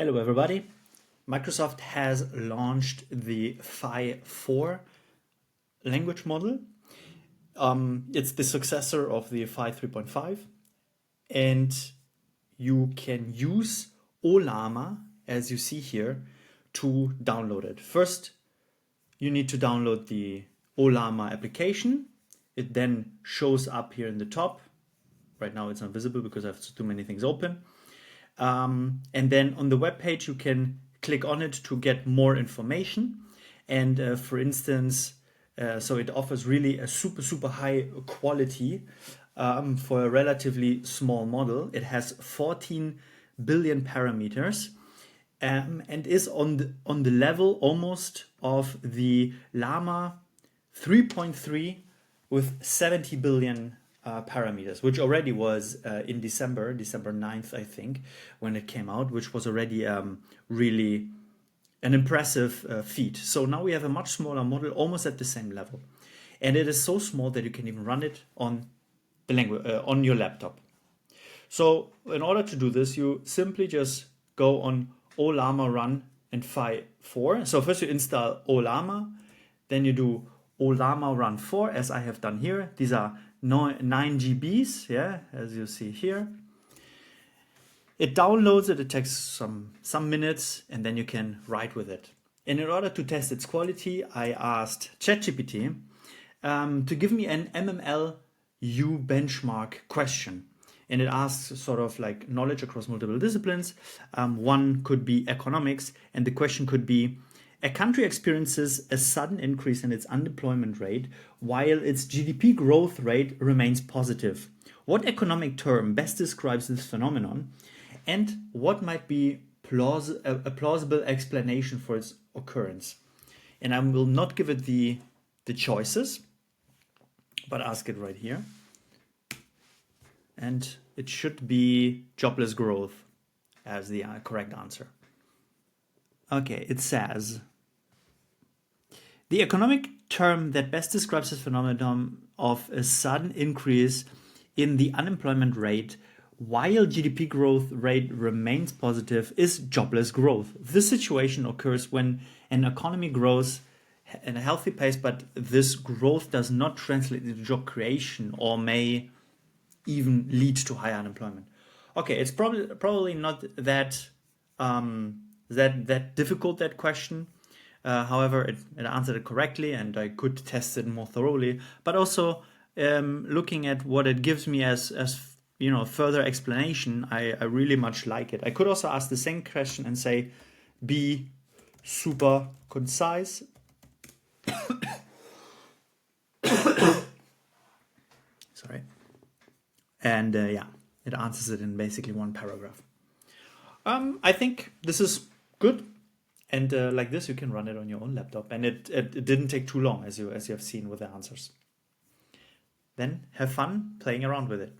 Hello everybody. Microsoft has launched the Phi 4 language model. It's the successor of the Phi 3.5, and you can use Ollama, as you see here, to download it. First, you need to download the Ollama application. It then shows up here in the top. Right now it's not visible because I have too many things open. And then on the web page, you can click on it to get more information. And for instance, so it offers really a super high quality for a relatively small model. It has 14 billion parameters and is on the level almost of the Llama 3.3 with 70 billion parameters, which already was in December 9th, I think, when it came out, which was already really an impressive feat. So now we have a much smaller model, almost at the same level. And it is so small that you can even run it on the language on your laptop. So in order to do this, you simply just go on Ollama run and Phi 4. So first you install Ollama, then you do Ollama run 4, as I have done here. These are 9 GBs, yeah, as you see here. It downloads it, it takes some minutes, and then you can write with it. And in order to test its quality, I asked ChatGPT to give me an MMLU benchmark question. And it asks sort of like knowledge across multiple disciplines. One could be economics, and the question could be, a country experiences a sudden increase in its unemployment rate while its GDP growth rate remains positive. What economic term best describes this phenomenon, and what might be a plausible explanation for its occurrence? And I will not give it the choices, but ask it right here. And it should be jobless growth as the correct answer. Okay, it says, the economic term that best describes this phenomenon of a sudden increase in the unemployment rate while GDP growth rate remains positive is jobless growth. This situation occurs when an economy grows at a healthy pace, but this growth does not translate into job creation or may even lead to higher unemployment. Okay, it's probably not that that difficult, that question. However, it answered it correctly, and I could test it more thoroughly. But also, looking at what it gives me as further explanation, I really much like it. I could also ask the same question and say, be super concise. Sorry. And yeah, it answers it in basically one paragraph. I think this is good. And like this, you can run it on your own laptop. And it didn't take too long, as you have seen with the answers. Then have fun playing around with it.